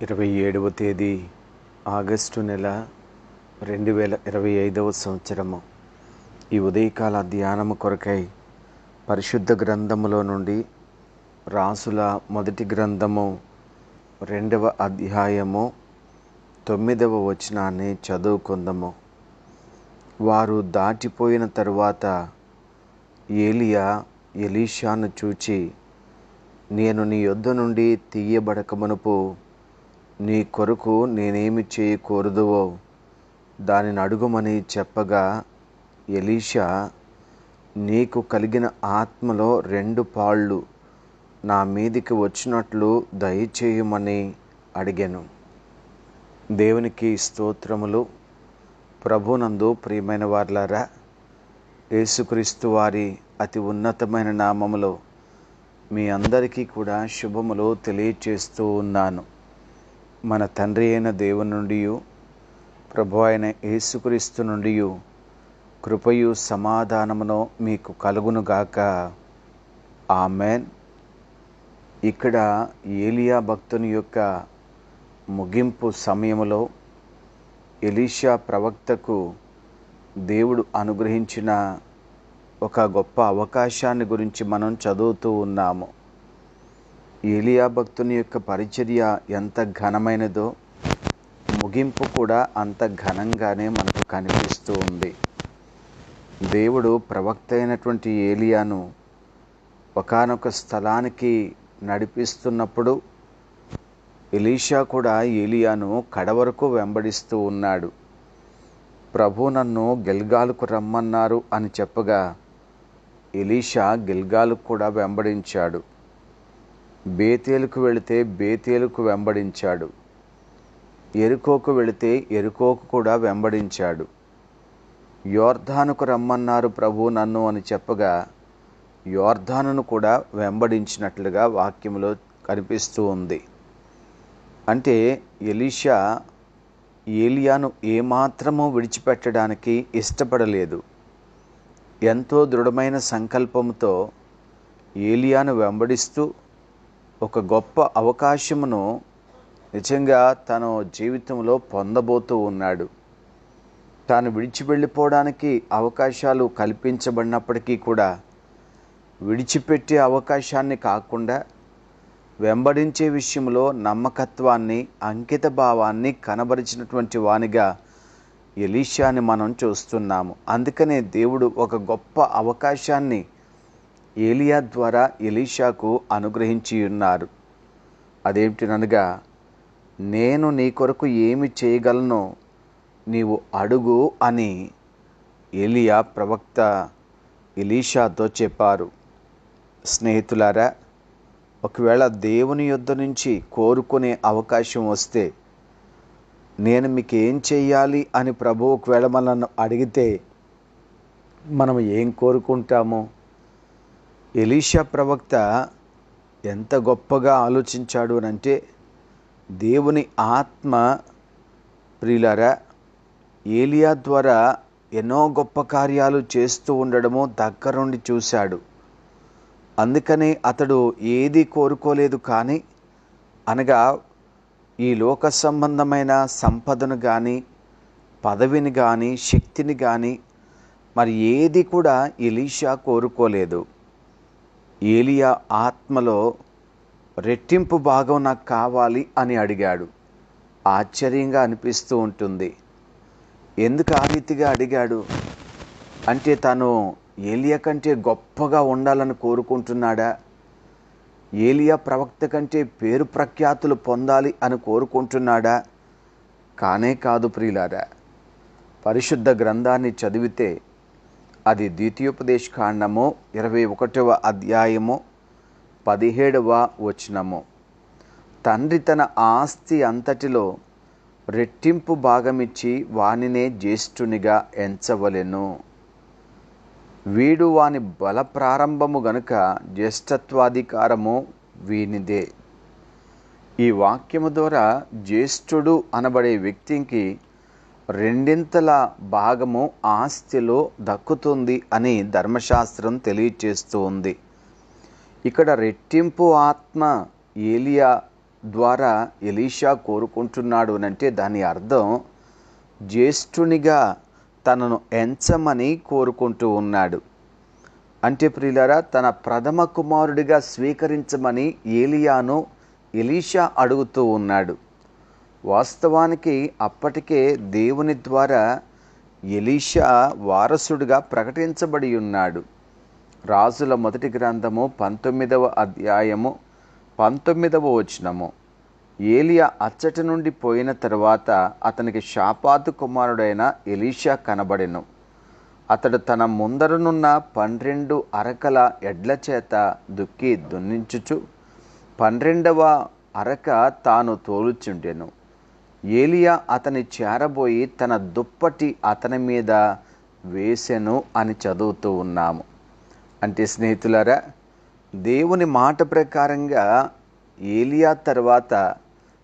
27వ తేదీ ఆగస్టు నెల 2025 సంవత్సరము. ఈ ఉదయకాల ధ్యానము కొరకై పరిశుద్ధ గ్రంథములో నుండి రాసుల మొదటి గ్రంథము 2వ అధ్యాయము 9వ వచనాన్ని చదువుకుందాము. వారు దాటిపోయిన తరువాత ఏలియా ఎలీషాను చూచి, నేను నీ యొద్ద నుండి తీయబడకమునుపు నీ కొరకు నేనేమి చేయకూడదువో దానిని అడుగుమని చెప్పగా, ఎలీషా, నీకు కలిగిన ఆత్మలో 2 పాళ్ళు నా మీదికి వచ్చినట్లు దయచేయమని అడిగాను. దేవునికి స్తోత్రములు. ప్రభునందు ప్రియమైన వారలారా, యేసుక్రీస్తు వారి అతి ఉన్నతమైన నామములో మీ అందరికీ కూడా శుభములు తెలియచేస్తూ ఉన్నాను. మన తండ్రి అయిన దేవుని నుండి, ప్రభు అయిన యేసుక్రీస్తు నుండి కృపయు సమాధానమును మీకు కలుగునుగాక. ఆమెన్. ఇక్కడ ఏలియా భక్తుని యొక్క ముగింపు సమయంలో ఎలీషా ప్రవక్తకు దేవుడు అనుగ్రహించిన ఒక గొప్ప అవకాశాన్ని గురించి మనం చదువుతూ ఉన్నాము. ఏలియా భక్తుని యొక్క పరిచర్య ఎంత ఘనమైనదో ముగింపు కూడా అంత ఘనంగానే మనకు కనిపిస్తూ ఉంది. దేవుడు ప్రవక్త అయినటువంటి ఏలియాను ఒకానొక స్థలానికి నడిపిస్తున్నప్పుడు ఎలీషా కూడా ఏలియాను కడవరకు వెంబడిస్తూ ఉన్నాడు. ప్రభు నన్ను గిల్గాలుకు రమ్మన్నారు అని చెప్పగా ఎలీషా గిల్గాలుకు కూడా వెంబడించాడు. బేతేలుకు వెళితే బేతేలుకు వెంబడించాడు. ఎరికోకు వెళితే ఎరికోకు కూడా వెంబడించాడు. యోర్దానుకు రమ్మన్నారు ప్రభు నన్ను అని చెప్పగా యోర్దానును కూడా వెంబడించినట్లుగా వాక్యంలో కనిపిస్తూ ఉంది. అంటే ఎలీషా ఏలియాను ఏమాత్రమూ విడిచిపెట్టడానికి ఇష్టపడలేదు. ఎంతో దృఢమైన సంకల్పంతో ఏలియాను వెంబడిస్తూ ఒక గొప్ప అవకాశమును నిజంగా తన జీవితంలో పొందబోతూ ఉన్నాడు. తాను విడిచి వెళ్ళిపోవడానికి అవకాశాలు కల్పించబడినప్పటికీ కూడా విడిచిపెట్టే అవకాశాన్ని కాకుండా వెంబడించే విషయంలో నమ్మకత్వాన్ని, అంకిత భావాన్ని కనబరిచినటువంటి వానిగా ఎలీషాని మనం చూస్తున్నాము. అందుకనే దేవుడు ఒక గొప్ప అవకాశాన్ని ఏలియా ద్వారా ఎలీషాకు అనుగ్రహించి ఉన్నారు. అదేమిటనగా, నేను నీ కొరకు ఏమి చేయగలనో నీవు అడుగు అని ఏలియా ప్రవక్త ఎలీషాతో చెప్పారు. స్నేహితులారా, ఒకవేళ దేవుని యొద్ద నుంచి కోరుకునే అవకాశం వస్తే, నేను మీకు ఏం చెయ్యాలి అని ప్రభు ఒకవేళ మనల్ని అడిగితే మనం ఏం కోరుకుంటామో? ఎలీషా ప్రవక్త ఎంత గొప్పగా ఆలోచించాడు అంటే, దేవుని ఆత్మ ప్రియులారా ఏలియా ద్వారా ఎన్నో గొప్ప కార్యాలు చేస్తూ ఉండడము దగ్గరుండి చూశాడు. అందుకని అతడు ఏది కోరుకోలేదు. కానీ అనగా ఈ లోక సంబంధమైన సంపదను కానీ, పదవిని కానీ, శక్తిని కానీ మరి ఏది కూడా ఎలీషా కోరుకోలేదు. ఏలియా ఆత్మలో రెట్టింపు భాగం నాకు కావాలి అని అడిగాడు. ఆశ్చర్యంగా అనిపిస్తూ ఉంటుంది. ఎందుకు ఆ రీతిగా అడిగాడు అంటే, తను ఏలియా కంటే గొప్పగా ఉండాలని కోరుకుంటున్నాడా? ఏలియా ప్రవక్త కంటే పేరు ప్రఖ్యాతులు పొందాలి అని కోరుకుంటున్నాడా? కానే కాదు ప్రియులారా. పరిశుద్ధ గ్రంథాన్ని చదివితే అది ద్వితీయోపదేశ కాండము 21వ అధ్యాయము 17వ వచనము. తండ్రి తన ఆస్తి అంతటిలో రెట్టింపు భాగమిచ్చి వానినే జ్యేష్ఠునిగా ఎంచవలెను. వీడు వాని బల ప్రారంభము గనుక జ్యేష్ఠత్వాధికారము వీనిదే. ఈ వాక్యము ద్వారా జ్యేష్ఠుడు అనబడే వ్యక్తికి 2వ భాగము ఆస్తిలో దక్కుతుంది అని ధర్మశాస్త్రం తెలియచేస్తూ ఉంది. ఇక్కడ రెట్టింపు ఆత్మ ఏలియా ద్వారా ఎలీషా కోరుకుంటున్నాడు అంటే దాని అర్థం జ్యేష్ఠునిగా తనను ఎంచమని కోరుకుంటూ ఉన్నాడు. అంటే ప్రియులారా, తన ప్రథమ కుమారుడిగా స్వీకరించమని ఏలియాను ఎలీషా అడుగుతూ ఉన్నాడు. వాస్తవానికి అప్పటికే దేవుని ద్వారా ఎలీషా వారసుడిగా ప్రకటించబడి ఉన్నాడు. రాజుల మొదటి గ్రంథము 19వ అధ్యాయము 19వ వచనము. ఏలియా అచ్చటి నుండి పోయిన తరువాత అతనికి షాపాతు కుమారుడైన ఎలీషా కనబడెను. అతడు తన ముందరనున్న 12 అరకల ఎడ్ల చేత దుక్కి దున్నించుచు 12వ అరక తాను తోలుచుండెను. ఏలియా అతని చేరబోయి తన దుప్పటి అతని మీద వేసెను అని చదువుతూ ఉన్నాము. అంటే స్నేహితులారా, దేవుని మాట ప్రకారంగా ఏలియా తర్వాత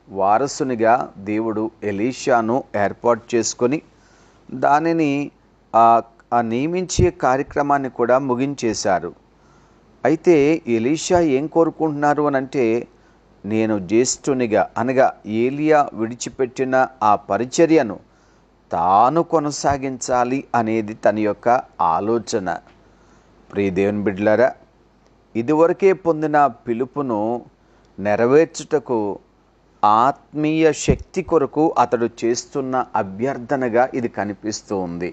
వారసునిగా దేవుడు ఎలీషాను ఏర్పాటు చేసుకొని దానిని నియమించే కార్యక్రమాన్ని కూడా ముగించేశారు. అయితే ఎలీషా ఏం కోరుకుంటున్నారు అనంటే, నేను జ్యేష్ఠునిగా అనగా ఏలియా విడిచిపెట్టిన ఆ పరిచర్యను తాను కొనసాగించాలి అనేది తన యొక్క ఆలోచన. ప్రియ దేవుని బిడ్డలారా, ఇదివరకే పొందిన పిలుపును నెరవేర్చుటకు ఆత్మీయ శక్తి కొరకు అతడు చేస్తున్న అభ్యర్థనగా ఇది కనిపిస్తూ ఉంది.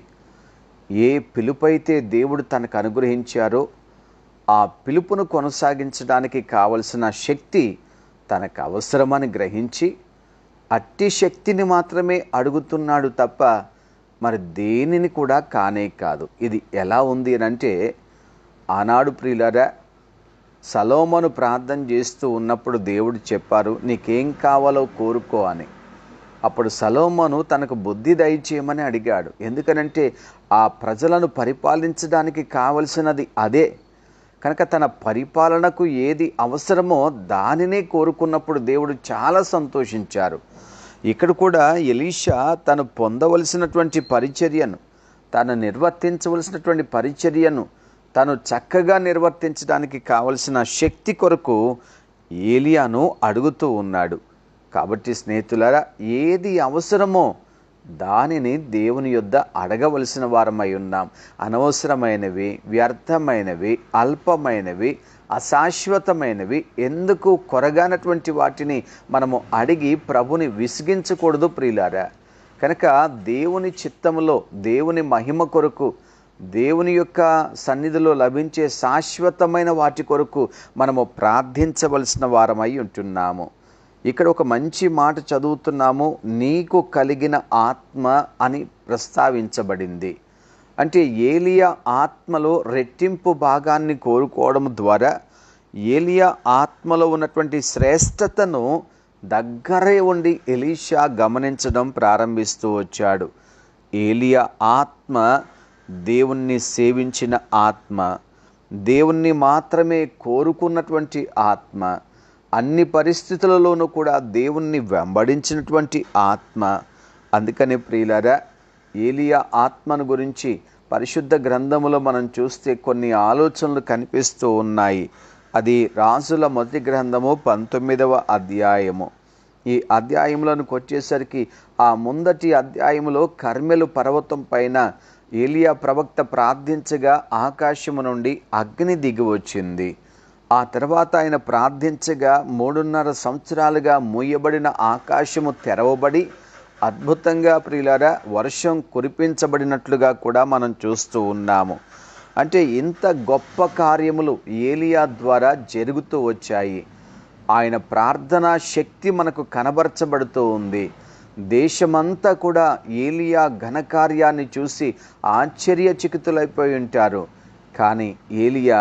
ఏ పిలుపైతే దేవుడు తనకు అనుగ్రహించారో ఆ పిలుపును కొనసాగించడానికి కావలసిన శక్తి తనకు అవసరమని గ్రహించి అట్టి శక్తిని మాత్రమే అడుగుతున్నాడు తప్ప మరి దేనిని కూడా కానే కాదు. ఇది ఎలా ఉంది అంటే, ఆనాడు ప్రియులారా, సొలొమోను ప్రార్థన చేస్తూ ఉన్నప్పుడు దేవుడు చెప్పారు, నీకేం కావాలో కోరుకో అని. అప్పుడు సొలొమోను తనకు బుద్ధి దయచేయమని అడిగాడు. ఎందుకనంటే ఆ ప్రజలను పరిపాలించడానికి కావలసినది అదే కనుక తన పరిపాలనకు ఏది అవసరమో దానినే కోరుకున్నప్పుడు దేవుడు చాలా సంతోషించారు. ఇక్కడ కూడా ఎలీషా తను పొందవలసినటువంటి పరిచర్యను, తాను నిర్వర్తించవలసినటువంటి పరిచర్యను తను చక్కగా నిర్వర్తించడానికి కావలసిన శక్తి కొరకు ఏలియాను అడుగుతూ ఉన్నాడు. కాబట్టి స్నేహితులారా, ఏది అవసరమో దానిని దేవుని యొద్ద అడగవలసిన వారమై ఉన్నాం. అనవసరమైనవి, వ్యర్థమైనవి, అల్పమైనవి, అశాశ్వతమైనవి, ఎందుకు కొరగానటువంటి వాటిని మనము అడిగి ప్రభుని విసిగించకూడదు ప్రియులారా. కనుక దేవుని చిత్తములో, దేవుని మహిమ కొరకు, దేవుని యొక్క సన్నిధిలో లభించే శాశ్వతమైన వాటి కొరకు మనము ప్రార్థించవలసిన వారమై ఉంటున్నాము. ఇక్కడ ఒక మంచి మాట చదువుతున్నాము, నీకు కలిగిన ఆత్మ అని ప్రస్తావించబడింది. అంటే ఏలియా ఆత్మలో రెట్టింపు భాగాన్ని కోరుకోవడం ద్వారా ఏలియా ఆత్మలో ఉన్నటువంటి శ్రేష్టతను దగ్గరే ఉండి ఎలీషా గమనించడం ప్రారంభిస్తూ వచ్చాడు. ఏలియా ఆత్మ దేవుణ్ణి సేవించిన ఆత్మ, దేవుణ్ణి మాత్రమే కోరుకున్నటువంటి ఆత్మ, అన్ని పరిస్థితులలోనూ కూడా దేవుణ్ణి వెంబడించినటువంటి ఆత్మ. అందుకని ప్రియులారా, ఏలియా ఆత్మను గురించి పరిశుద్ధ గ్రంథములో మనం చూస్తే కొన్ని ఆలోచనలు కనిపిస్తూ ఉన్నాయి. అది రాజుల మొదటి గ్రంథము 19వ అధ్యాయము. ఈ అధ్యాయంలోనికి వచ్చేసరికి ఆ ముందటి అధ్యాయములో కర్మెలు పర్వతం పైన ఏలియా ప్రవక్త ప్రార్థించగా ఆకాశము నుండి అగ్ని దిగి వచ్చింది. ఆ తర్వాత ఆయన ప్రార్థించగా 3.5 సంవత్సరాలుగా మూయబడిన ఆకాశము తెరవబడి అద్భుతంగా ప్రియులారా వర్షం కురిపించబడినట్లుగా కూడా మనం చూస్తూ ఉన్నాము. అంటే ఇంత గొప్ప కార్యములు ఏలియా ద్వారా జరుగుతూ వచ్చాయి. ఆయన ప్రార్థనా శక్తి మనకు కనబరచబడుతూ ఉంది. దేశమంతా కూడా ఏలియా ఘనకార్యాన్ని చూసి ఆశ్చర్యచకితులైపోయి ఉంటారు. కానీ ఏలియా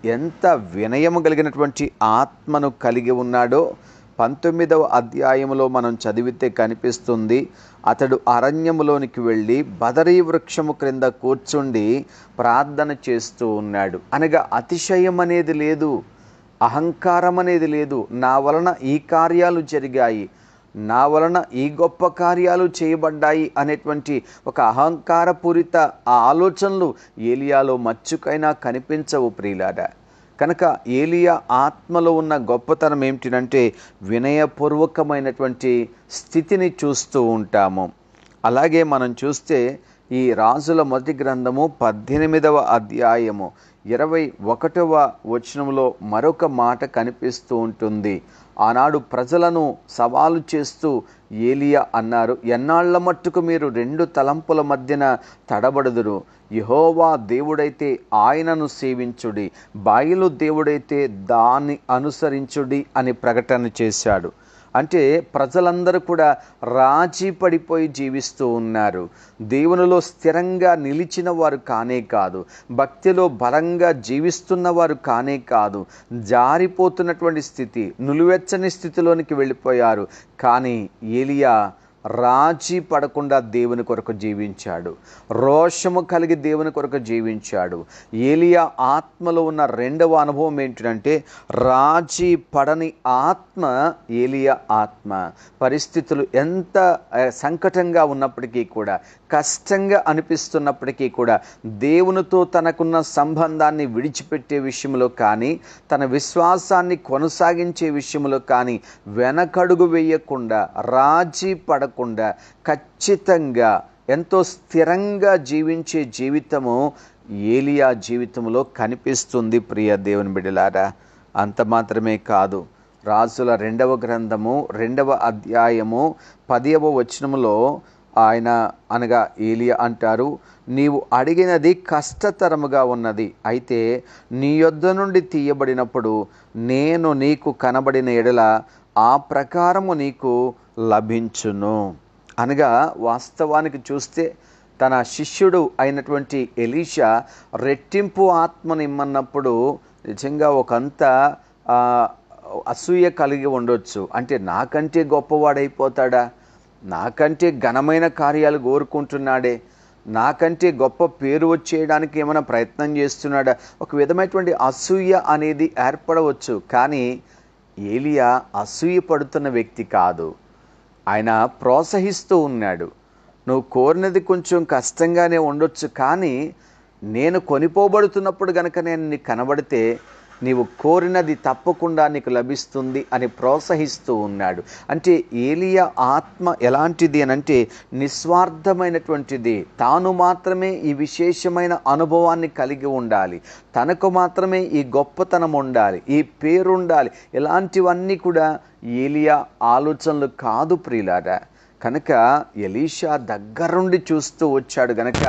ఎంత వినయము కలిగినటువంటి ఆత్మను కలిగి ఉన్నాడో 19వ అధ్యాయంలో మనం చదివితే కనిపిస్తుంది. అతడు అరణ్యములోనికి వెళ్ళి బదరీ వృక్షము క్రింద కూర్చుండి ప్రార్థన చేస్తూ ఉన్నాడు. అనగా అతిశయం అనేది లేదు, అహంకారం అనేది లేదు. నా వలన ఈ కార్యాలు జరిగాయి, నా వలన ఈ గొప్ప కార్యాలు చేయబడ్డాయి అనేటువంటి ఒక అహంకారపూరిత ఆలోచనలు ఏలియాలో మచ్చుకైనా కనిపించవు ప్రియులారా. కనుక ఏలియా ఆత్మలో ఉన్న గొప్పతనం ఏమిటంటే వినయపూర్వకమైనటువంటి స్థితిని చూస్తూ ఉంటాము. అలాగే మనం చూస్తే ఈ రాజుల మొదటి గ్రంథము 18వ అధ్యాయము 21వ వచనంలో మరొక మాట కనిపిస్తూ ఉంటుంది. ఆనాడు ప్రజలను సవాలు చేస్తూ ఏలియా అన్నారు, ఎన్నాళ్ల మట్టుకు మీరు రెండు తలంపుల మధ్యన తడబడుదురు? యెహోవా దేవుడైతే ఆయనను సేవించుడి, బయలు దేవుడైతే దాన్ని అనుసరించుడి అని ప్రకటన చేశాడు. అంటే ప్రజలందరూ కూడా రాజీ పడిపోయి జీవిస్తూ ఉన్నారు. దేవునిలో స్థిరంగా నిలిచిన వారు కానే కాదు, భక్తిలో బలంగా జీవిస్తున్న వారు కానే కాదు, జారిపోతున్నటువంటి స్థితి, నులివెచ్చని స్థితిలోనికి వెళ్ళిపోయారు. కానీ ఏలియా రాజీ పడకుండా దేవుని కొరకు జీవించాడు, రోషము కలిగి దేవుని కొరకు జీవించాడు. ఏలియా ఆత్మలో ఉన్న రెండవ అనుభవం ఏంటంటే రాజీ పడని ఆత్మ ఏలియా ఆత్మ. పరిస్థితులు ఎంత సంకటంగా ఉన్నప్పటికీ కూడా, కష్టంగా అనిపిస్తున్నప్పటికీ కూడా దేవునితో తనకున్న సంబంధాన్ని విడిచిపెట్టే విషయంలో కానీ, తన విశ్వాసాన్ని కొనసాగించే విషయంలో కానీ వెనకడుగు వేయకుండా, రాజీ పడకుండా ఖచ్చితంగా ఎంతో స్థిరంగా జీవించే జీవితము ఏలియా జీవితంలో కనిపిస్తుంది. ప్రియ దేవుని బిడ్డలారా, అంత మాత్రమే కాదు, రాజుల 2వ గ్రంథము 2వ అధ్యాయము 10వ వచనములో ఆయన అనగా ఏలియా అంటారు, నీవు అడిగినది కష్టతరముగా ఉన్నది, అయితే నీ యొద్ద నుండి తీయబడినప్పుడు నేను నీకు కనబడిన ఎడల ఆ ప్రకారము నీకు లభించును. అనగా వాస్తవానికి చూస్తే తన శిష్యుడు అయినటువంటి ఎలీషా రెట్టింపు ఆత్మను ఇమ్మన్నప్పుడు నిజంగా ఒకంత అసూయ కలిగి ఉండొచ్చు. అంటే నాకంటే గొప్పవాడైపోతాడా, నాకంటే ఘనమైన కార్యాలు కోరుకుంటున్నాడే, నాకంటే గొప్ప పేరు వచ్చేయడానికి ఏమైనా ప్రయత్నం చేస్తున్నాడా, ఒక విధమైనటువంటి అసూయ అనేది ఏర్పడవచ్చు. కానీ ఏలియా అసూయ పడుతున్న వ్యక్తి కాదు, ఆయన ప్రోత్సహిస్తూ ఉన్నాడు. నువ్వు కోరినది కొంచెం కష్టంగానే ఉండొచ్చు, కానీ నేను కొనిపోబడుతున్నప్పుడు గనక నేను నీకు కనబడితే నీవు కోరినది తప్పకుండా నీకు లభిస్తుంది అని ప్రోత్సహిస్తూ ఉన్నాడు. అంటే ఏలియా ఆత్మ ఎలాంటిది అనంటే నిస్వార్థమైనటువంటిది. తాను మాత్రమే ఈ విశేషమైన అనుభవాన్ని కలిగి ఉండాలి, తనకు మాత్రమే ఈ గొప్పతనం ఉండాలి, ఈ పేరు ఉండాలి, ఇలాంటివన్నీ కూడా ఏలియా ఆలోచనలు కాదు ప్రియులారా. కనుక ఎలీషా దగ్గరుండి చూస్తూ వచ్చాడు గనక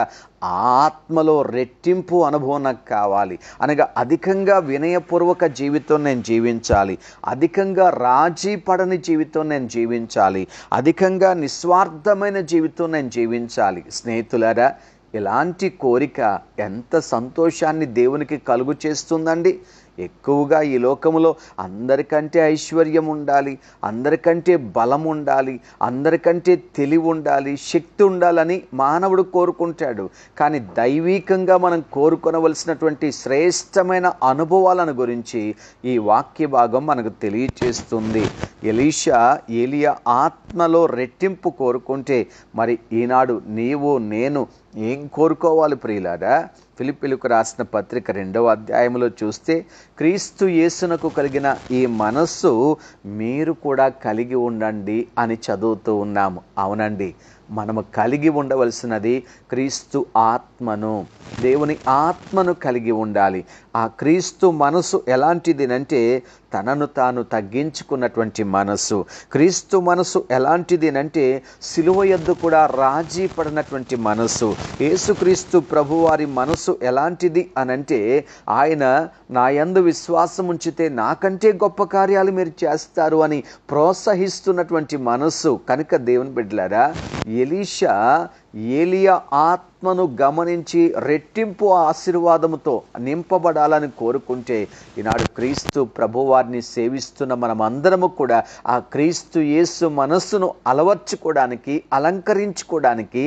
ఆత్మలో రెట్టింపు అనుభవం నాకు కావాలి అనగా అధికంగా వినయపూర్వక జీవితం నేను జీవించాలి, అధికంగా రాజీ పడని జీవితం నేను జీవించాలి, అధికంగా నిస్వార్థమైన జీవితం నేను జీవించాలి. స్నేహితులారా, ఇలాంటి కోరిక ఎంత సంతోషాన్ని దేవునికి కలుగు చేస్తుందండి. ఎక్కువగా ఈ లోకములో అందరికంటే ఐశ్వర్యం ఉండాలి, అందరికంటే బలం ఉండాలి, అందరికంటే తెలివి ఉండాలి, శక్తి ఉండాలని మానవుడు కోరుకుంటాడు. కానీ దైవీకంగా మనం కోరుకొనవలసినటువంటి శ్రేష్టమైన అనుభవాలను గురించి ఈ వాక్య భాగం మనకు తెలియచేస్తుంది. ఏలియా ఆత్మలో రెట్టింపు కోరుకుంటే మరి ఈనాడు నీవు నేను ఏం కోరుకోవాలి ప్రియులారా? ఫిలిప్పీలకు రాసిన పత్రిక 2వ అధ్యాయంలో చూస్తే క్రీస్తు యేసునకు కలిగిన ఈ మనస్సు మీరు కూడా కలిగి ఉండండి అని చదువుతూ ఉన్నాము. అవునండి, మనము కలిగి ఉండవలసినది క్రీస్తు ఆత్మను, దేవుని ఆత్మను కలిగి ఉండాలి. ఆ క్రీస్తు మనసు ఎలాంటిదినంటే తనను తాను తగ్గించుకున్నటువంటి మనసు. క్రీస్తు మనసు ఎలాంటిదినంటే సిలువ యొద్ద కూడా రాజీ పడినటువంటి మనసు. యేసుక్రీస్తు ప్రభువారి మనసు ఎలాంటిది అనంటే ఆయన నా యందు విశ్వాసం ఉంచితే నాకంటే గొప్ప కార్యాలు మీరు చేస్తారు అని ప్రోత్సహిస్తున్నటువంటి మనస్సు. కనుక దేవుని బిడ్డలారా, ఏలియా ఆత్మను గమనించి రెట్టింపు ఆశీర్వాదముతో నింపబడాలని కోరుకుంటే ఈనాడు క్రీస్తు ప్రభువారిని సేవిస్తున్న మనమందరము కూడా ఆ క్రీస్తు యేసు మనస్సును అలవర్చుకోవడానికి, అలంకరించుకోవడానికి,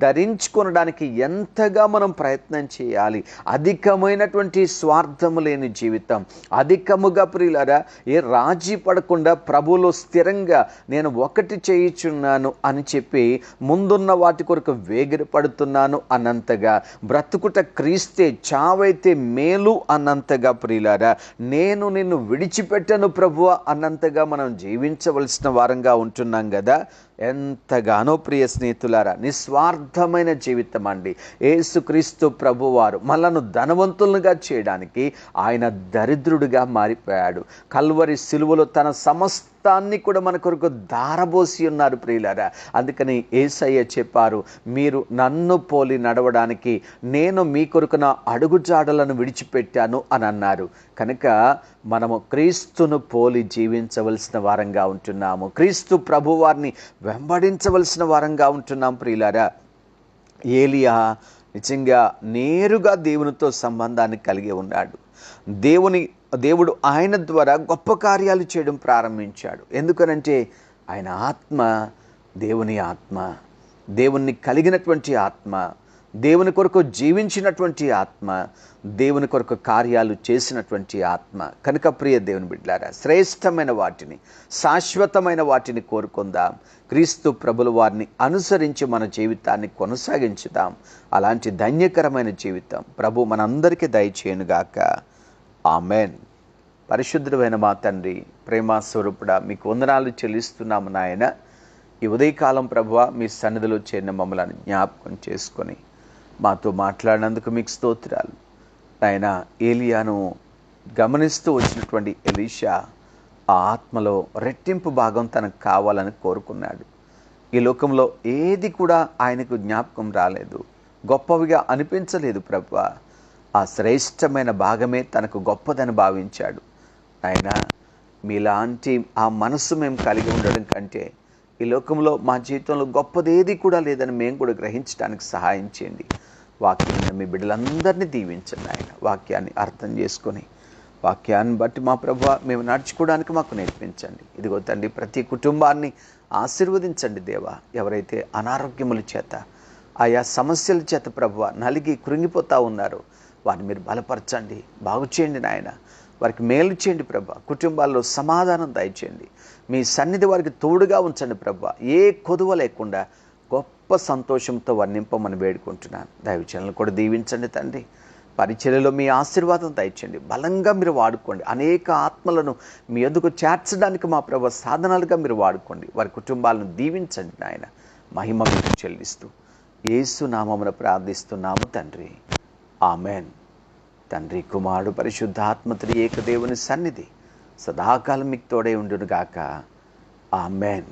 ధరించుకోవడానికి ఎంతగా మనం ప్రయత్నం చేయాలి. అధికమైనటువంటి స్వార్థము లేని జీవితం, అధికముగా ప్రియులారా రాజీ పడకుండా ప్రభువులో స్థిరంగా నేను ఒకటి చేయుచున్నాను అని చెప్పి ముందున్న వాటి కొరకు కొరకు వేగిరపడుతున్నాను అన్నంతగా, బ్రతుకుట క్రీస్తే చావైతే మేలు అన్నంతగా ప్రియులారా, నేను నిన్ను విడిచిపెట్టను ప్రభువా అన్నంతగా మనం జీవించవలసిన వారంగా ఉంటున్నాం కదా. ఎంతగానో ప్రియ స్నేహితులారా, నిస్వార్థమైన జీవితం అండి. యేసుక్రీస్తు ప్రభువారు మనలను ధనవంతులుగా చేయడానికి ఆయన దరిద్రుడిగా మారిపోయాడు. కల్వరి సిలువలో తన సమస్తాన్ని కూడా మన కొరకు ధారబోసి ఉన్నారు ప్రియులారా. అందుకని యేసయ్య చెప్పారు, మీరు నన్ను పోలి నడవడానికి నేను మీ కొరకు నా అడుగుజాడలను విడిచిపెట్టాను అని అన్నారు. కనుక మనము క్రీస్తును పోలి జీవించవలసిన వారంగా ఉంటున్నాము. క్రీస్తు ప్రభువారిని వెంబడించవలసిన వారంగా ఉంటున్నాం ప్రియులారా. ఏలియా నిజంగా నేరుగా దేవునితో సంబంధాన్ని కలిగి ఉన్నాడు. దేవుడు ఆయన ద్వారా గొప్ప కార్యాలు చేయడం ప్రారంభించాడు. ఎందుకనంటే ఆయన ఆత్మ దేవుని ఆత్మ, దేవుణ్ణి కలిగినటువంటి ఆత్మ, దేవుని కొరకు జీవించినటువంటి ఆత్మ, దేవుని కొరకు కార్యాలు చేసినటువంటి ఆత్మ. కనుక ప్రియ దేవుని బిడ్డలారా, శ్రేష్టమైన వాటిని, శాశ్వతమైన వాటిని కోరుకుందాం. క్రీస్తు ప్రభుల వారిని అనుసరించి మన జీవితాన్ని కొనసాగించుదాం. అలాంటి ధన్యకరమైన జీవితం ప్రభు మనందరికీ దయచేయునుగాక. ఆమెన్. పరిశుద్ధుడైన మా తండ్రి, ప్రేమ స్వరూపుడా, మీకు వందనాలు చెల్లిస్తున్నాము నాయన. ఈ ఉదయకాలం ప్రభువా మీ సన్నిధిలో చేరిన మమ్మల్ని జ్ఞాపకం చేసుకొని మాతో మాట్లాడినందుకు మీకు స్తోత్రాలు నాయన. ఏలియాను గమనిస్తూ వచ్చినటువంటి ఎలీషా ఆ ఆత్మలో రెట్టింపు భాగం తనకు కావాలని కోరుకున్నాడు. ఈ లోకంలో ఏది కూడా ఆయనకు జ్ఞాపకం రాలేదు, గొప్పవిగా అనిపించలేదు ప్రభువా. ఆ శ్రేష్టమైన భాగమే తనకు గొప్పదని భావించాడు. ఆయన మీలాంటి ఆ మనస్సు మేము కలిగి ఉండడం కంటే ఈ లోకంలో మా జీవితంలో గొప్పదేది కూడా లేదని మేము కూడా గ్రహించడానికి సహాయం చేయండి. వాక్యాన్ని మీ బిడ్డలందరినీ దీవించండి ఆయన. వాక్యాన్ని అర్థం చేసుకొని వాక్యాన్ని బట్టి మా ప్రభువా మేము నడుచుకోవడానికి మాకు నేర్పించండి. ఇదిగో తండ్రి, ప్రతి కుటుంబాన్ని ఆశీర్వదించండి దేవా. ఎవరైతే అనారోగ్యముల చేత, ఆయా సమస్యల చేత ప్రభువా నలిగి కృంగిపోతూ ఉన్నారో వారిని మీరు బలపరచండి, బాగు చేయండి నాయన. వారికి మేలు చేయండి ప్రభా. కుటుంబాల్లో సమాధానం దయచేయండి. మీ సన్నిధి వారికి తోడుగా ఉంచండి ప్రభా. ఏ కొదువ లేకుండా గొప్ప సంతోషంతో వర్ణింపమని వేడుకుంటున్నాను. దైవజనులను కూడా దీవించండి తండ్రి. పరిచర్యలో మీ ఆశీర్వాదం దయచేయండి. బలంగా మీరు వాడుకోండి. అనేక ఆత్మలను మీ ఎదుగు చేర్చడానికి మా ప్రభు సాధనాలుగా మీరు వాడుకోండి. వారి కుటుంబాలను దీవించండి నాయన. మహిమ మీకు చెల్లిస్తూ యేసు నామమున ప్రార్థిస్తున్నాము తండ్రి. ఆమెన్. తండ్రి, కుమారుడు, పరిశుద్ధాత్మతుడి ఏకదేవుని సన్నిధి సదాకాలం మీకు తోడై ఉండునుగాక. ఆమెన్.